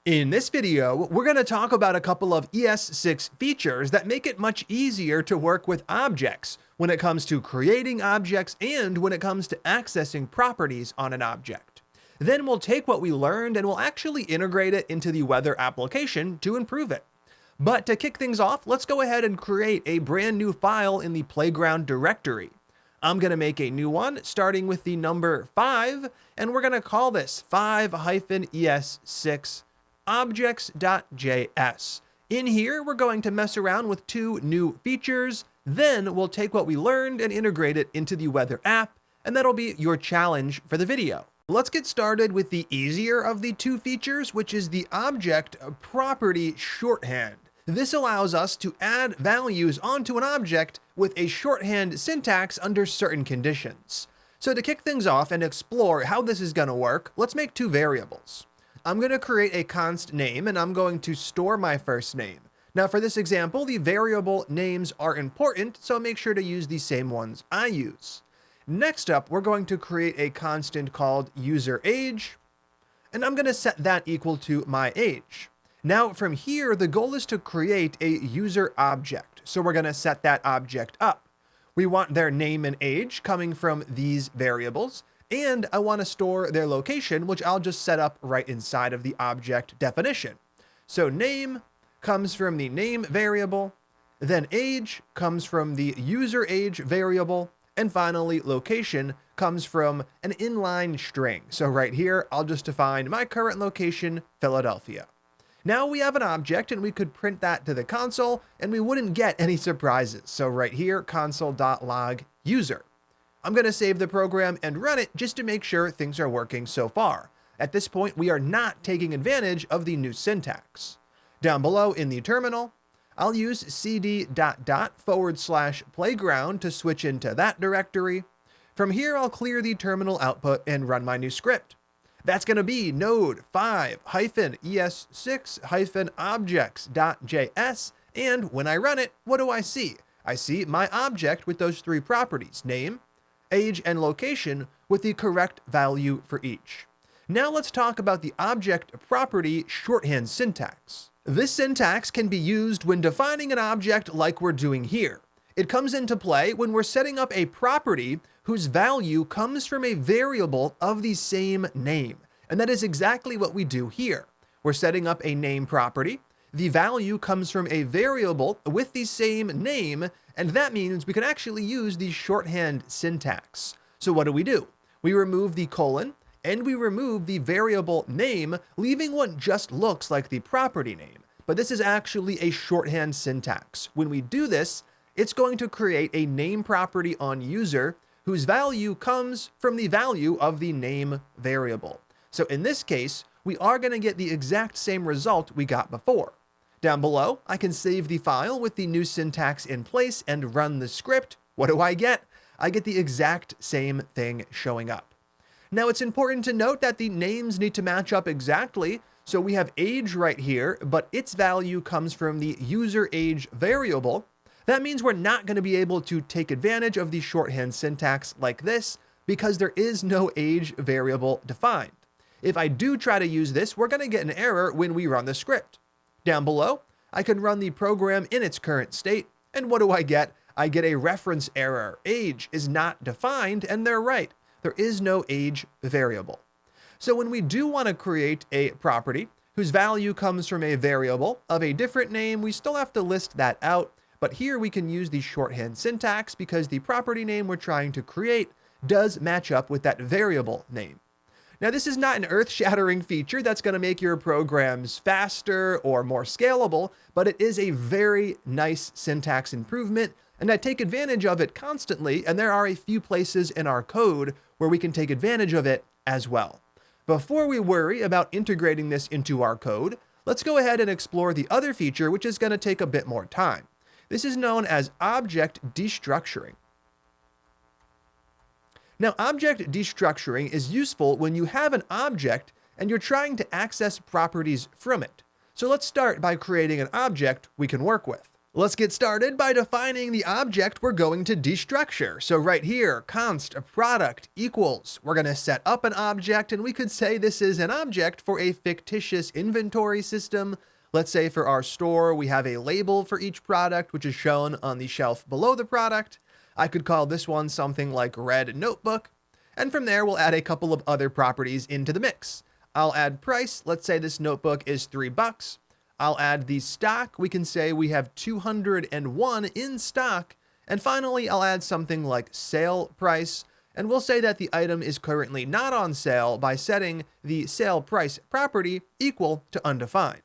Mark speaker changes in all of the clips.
Speaker 1: In this video, we're going to talk about a couple of ES6 features that make it much easier to work with objects when it comes to creating objects and when it comes to accessing properties on an object. Then we'll take what we learned and we'll actually integrate it into the weather application to improve it. But to kick things off, let's go ahead and create a brand new file in the playground directory. I'm going to make a new one starting with the number 5, and we're going to call this 5-ES6 objects.js. In here, we're going to mess around with two new features. Then we'll take what we learned and integrate it into the weather app, and that'll be your challenge for the video. Let's get started with the easier of the two features, which is the object property shorthand. This allows us to add values onto an object with a shorthand syntax under certain conditions. So to kick things off and explore how this is going to work, let's make two variables. I'm going to create a const name and I'm going to store my first name. Now for this example, the variable names are important, so make sure to use the same ones I use. Next up, we're going to create a constant called user age, and I'm going to set that equal to my age. Now from here, the goal is to create a user object. So we're going to set that object up. We want their name and age coming from these variables, and I want to store their location, which I'll just set up right inside of the object definition. So name comes from the name variable, then age comes from the user age variable, and finally location comes from an inline string. So right here, I'll just define my current location, Philadelphia. Now we have an object and we could print that to the console and we wouldn't get any surprises. So right here, console.log user. I'm going to save the program and run it just to make sure things are working so far. At this point, we are not taking advantage of the new syntax. Down below in the terminal, I'll use cd:/playground to switch into that directory. From here, I'll clear the terminal output and run my new script. That's going to be node 5-ES6-objects.js. And when I run it, what do I see? I see my object with those three properties, name, age, and location, with the correct value for each. Now let's talk about the object property shorthand syntax. This syntax can be used when defining an object like we're doing here. It comes into play when we're setting up a property whose value comes from a variable of the same name. And that is exactly what we do here. We're setting up a name property. The value comes from a variable with the same name, and that means we can actually use the shorthand syntax. So what do? We remove the colon, and we remove the variable name, leaving what just looks like the property name. But this is actually a shorthand syntax. When we do this, it's going to create a name property on user whose value comes from the value of the name variable. So in this case, we are going to get the exact same result we got before. Down below, I can save the file with the new syntax in place and run the script. What do I get? I get the exact same thing showing up. Now it's important to note that the names need to match up exactly. So we have age right here, but its value comes from the user age variable. That means we're not going to be able to take advantage of the shorthand syntax like this because there is no age variable defined. If I do try to use this, we're going to get an error when we run the script. Down below, I can run the program in its current state, and what do I get? I get a reference error. Age is not defined, and they're right. There is no age variable. So when we do want to create a property whose value comes from a variable of a different name, we still have to list that out. But here we can use the shorthand syntax because the property name we're trying to create does match up with that variable name. Now, this is not an earth-shattering feature that's going to make your programs faster or more scalable, but it is a very nice syntax improvement, and I take advantage of it constantly, and there are a few places in our code where we can take advantage of it as well. Before we worry about integrating this into our code, let's go ahead and explore the other feature, which is going to take a bit more time. This is known as object destructuring. Now, object destructuring is useful when you have an object and you're trying to access properties from it. So let's start by creating an object we can work with. Let's get started by defining the object we're going to destructure. So right here, const product equals, we're going to set up an object, and we could say this is an object for a fictitious inventory system. Let's say for our store, we have a label for each product, which is shown on the shelf below the product. I could call this one something like red notebook. And from there, we'll add a couple of other properties into the mix. I'll add price. Let's say this notebook is $3. I'll add the stock. We can say we have 201 in stock. And finally, I'll add something like sale price. And we'll say that the item is currently not on sale by setting the sale price property equal to undefined.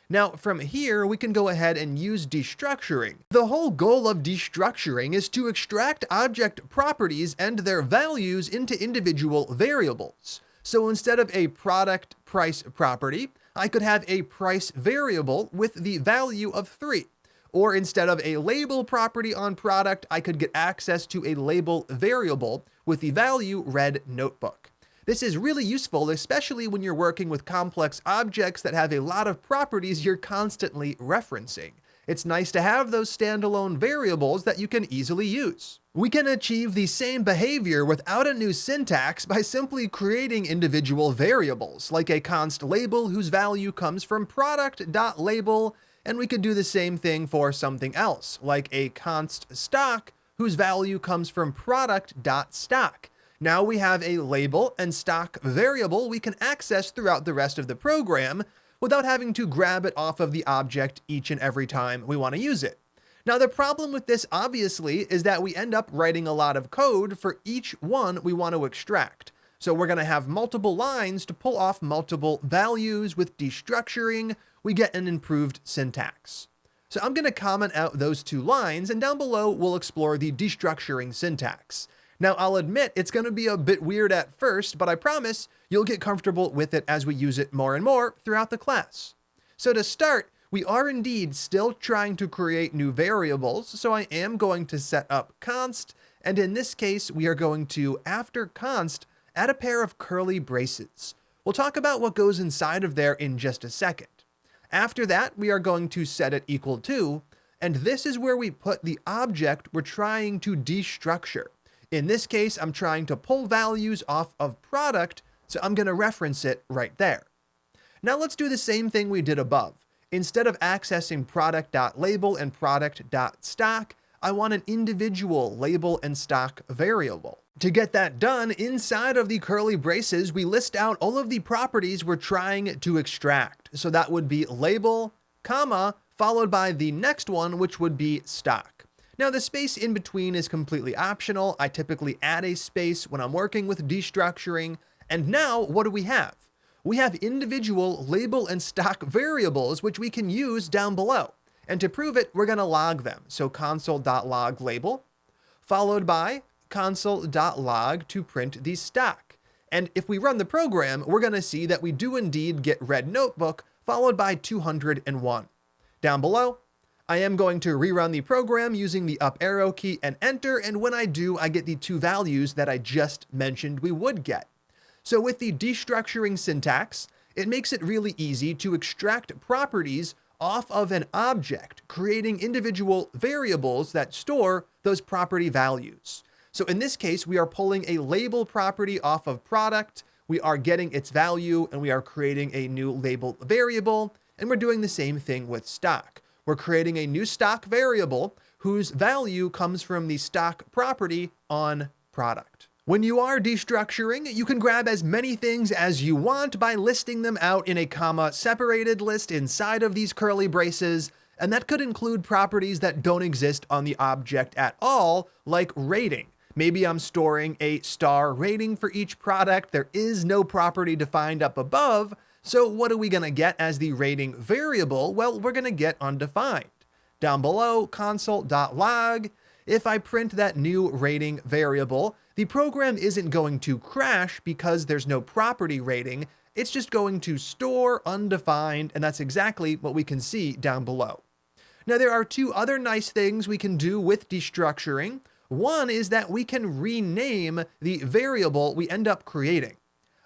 Speaker 1: Now, from here, we can go ahead and use destructuring. The whole goal of destructuring is to extract object properties and their values into individual variables. So instead of a product price property, I could have a price variable with the value of 3. Or instead of a label property on product, I could get access to a label variable with the value red notebook. This is really useful, especially when you're working with complex objects that have a lot of properties you're constantly referencing. It's nice to have those standalone variables that you can easily use. We can achieve the same behavior without a new syntax by simply creating individual variables, like a const label whose value comes from product.label, and we could do the same thing for something else, like a const stock whose value comes from product.stock. Now we have a label and stock variable we can access throughout the rest of the program without having to grab it off of the object each and every time we want to use it. Now the problem with this obviously is that we end up writing a lot of code for each one we want to extract. So we're going to have multiple lines to pull off multiple values. With destructuring, we get an improved syntax. So I'm going to comment out those 2 lines, and down below we'll explore the destructuring syntax. Now, I'll admit it's going to be a bit weird at first, but I promise you'll get comfortable with it as we use it more and more throughout the class. So to start, we are indeed still trying to create new variables, so I am going to set up const, and in this case, we are going to, after const, add a pair of curly braces. We'll talk about what goes inside of there in just a second. After that, we are going to set it equal to, and this is where we put the object we're trying to destructure. In this case, I'm trying to pull values off of product, so I'm going to reference it right there. Now let's do the same thing we did above. Instead of accessing product.label and product.stock, I want an individual label and stock variable. To get that done, inside of the curly braces, we list out all of the properties we're trying to extract. So that would be label, comma, followed by the next one, which would be stock. Now the space in between is completely optional. I typically add a space when I'm working with destructuring. And now what do we have? We have individual label and stock variables, which we can use down below. And to prove it, we're going to log them. So console.log label, followed by console.log to print the stock. And if we run the program, we're going to see that we do indeed get red notebook, followed by 201. Down below, I am going to rerun the program using the up arrow key and enter, and when I do, I get the 2 values that I just mentioned we would get. So with the destructuring syntax, it makes it really easy to extract properties off of an object, creating individual variables that store those property values. So in this case, we are pulling a label property off of product, we are getting its value, and we are creating a new label variable, and we're doing the same thing with stock. We're creating a new stock variable whose value comes from the stock property on product. When you are destructuring, you can grab as many things as you want by listing them out in a comma separated list inside of these curly braces, and that could include properties that don't exist on the object at all, like rating. Maybe I'm storing a star rating for each product. There is no property defined up above, so what are we going to get as the rating variable? Well, we're going to get undefined. Down below, console.log, if I print that new rating variable, the program isn't going to crash because there's no property rating. It's just going to store undefined, and that's exactly what we can see down below. Now, there are 2 other nice things we can do with destructuring. One is that we can rename the variable we end up creating.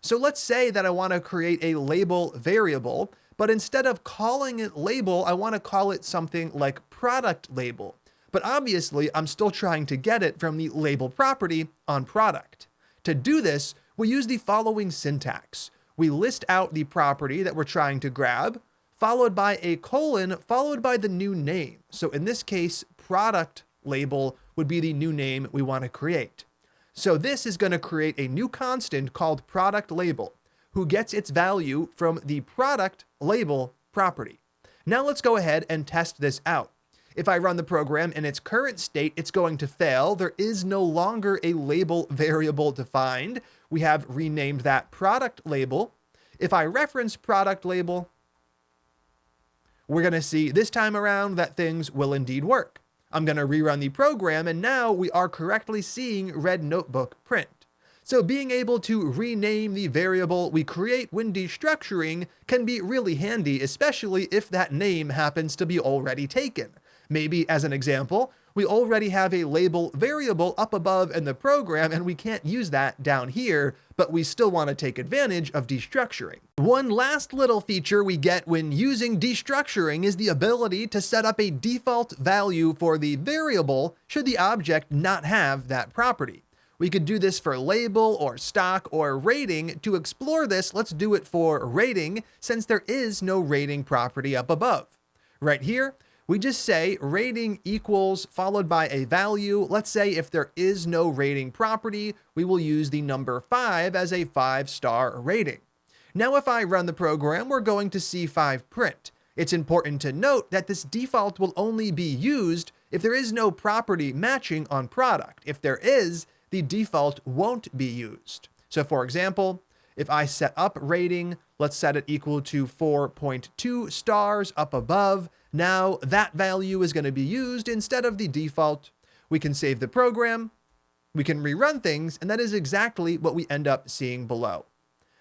Speaker 1: So let's say that I want to create a label variable, but instead of calling it label, I want to call it something like product label. But obviously, I'm still trying to get it from the label property on product. To do this, we use the following syntax. We list out the property that we're trying to grab, followed by a colon, followed by the new name. So in this case, product label would be the new name we want to create. So this is going to create a new constant called product label, who gets its value from the product label property. Now let's go ahead and test this out. If I run the program in its current state, it's going to fail. There is no longer a label variable defined. We have renamed that product label. If I reference product label, we're going to see this time around that things will indeed work. I'm going to rerun the program, and now we are correctly seeing red notebook print. So being able to rename the variable we create when destructuring can be really handy, especially if that name happens to be already taken. Maybe, as an example, we already have a label variable up above in the program and we can't use that down here, but we still want to take advantage of destructuring. One last little feature we get when using destructuring is the ability to set up a default value for the variable should the object not have that property. We could do this for label or stock or rating. To explore this, let's do it for rating, since there is no rating property up above. Right here, we just say rating equals followed by a value. Let's say if there is no rating property, we will use the number 5 as a 5-star rating. Now if I run the program, we're going to see 5 print. It's important to note that this default will only be used if there is no property matching on product. If there is, the default won't be used. So for example, if I set up rating, let's set it equal to 4.2 stars up above. Now that value is going to be used instead of the default. We can save the program, we can rerun things, and that is exactly what we end up seeing below.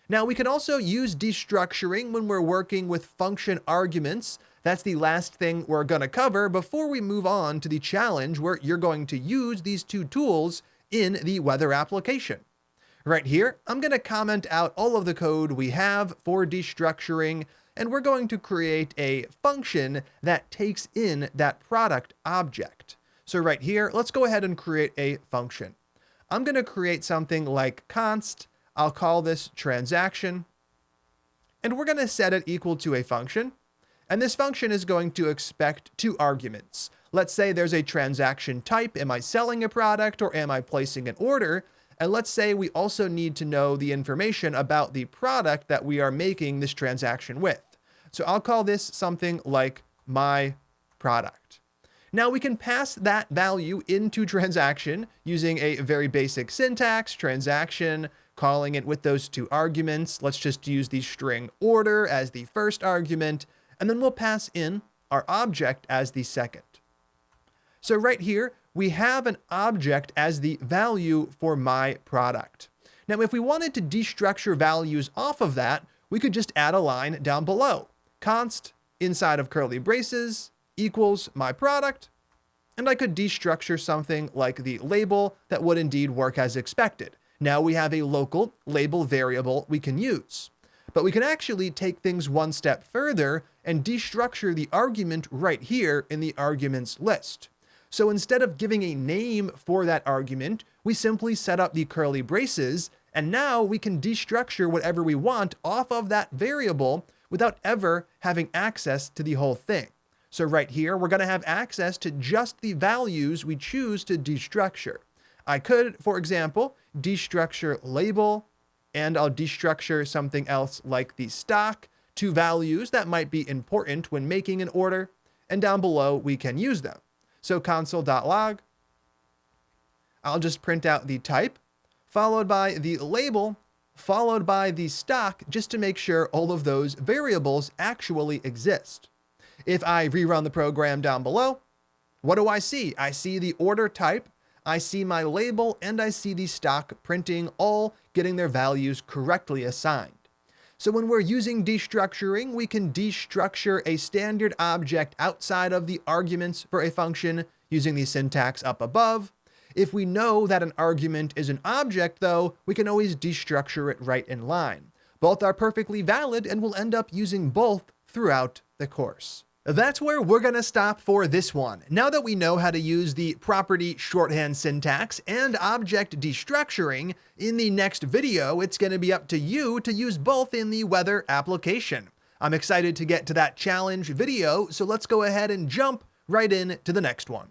Speaker 1: Now we can also use destructuring when we're working with function arguments. That's the last thing we're going to cover before we move on to the challenge where you're going to use these two tools in the weather application. Right here, I'm going to comment out all of the code we have for destructuring, and we're going to create a function that takes in that product object. So right here, let's go ahead and create a function. I'm going to create something like const. I'll call this transaction, and we're going to set it equal to a function. And this function is going to expect 2 arguments. Let's say there's a transaction type. Am I selling a product or am I placing an order? And let's say we also need to know the information about the product that we are making this transaction with. So I'll call this something like my product. Now we can pass that value into transaction using a very basic syntax, transaction, calling it with those 2 arguments. Let's just use the string order as the first argument, and then we'll pass in our object as the second. So right here, we have an object as the value for my product. Now, if we wanted to destructure values off of that, we could just add a line down below. Const inside of curly braces equals my product, and I could destructure something like the label that would indeed work as expected. Now we have a local label variable we can use. But we can actually take things one step further and destructure the argument right here in the arguments list. So instead of giving a name for that argument, we simply set up the curly braces, and now we can destructure whatever we want off of that variable without ever having access to the whole thing. So right here, we're going to have access to just the values we choose to destructure. I could, for example, destructure label, and I'll destructure something else like the stock, 2 values that might be important when making an order, and down below we can use them. So console.log, I'll just print out the type, followed by the label, followed by the stock, just to make sure all of those variables actually exist. If I rerun the program down below, what do I see? I see the order type, I see my label, and I see the stock printing, all getting their values correctly assigned. So when we're using destructuring, we can destructure a standard object outside of the arguments for a function using the syntax up above. If we know that an argument is an object, though, we can always destructure it right in line. Both are perfectly valid, and we'll end up using both throughout the course. That's where we're going to stop for this one. Now that we know how to use the property shorthand syntax and object destructuring, in the next video, it's going to be up to you to use both in the weather application. I'm excited to get to that challenge video, so let's go ahead and jump right in to the next one.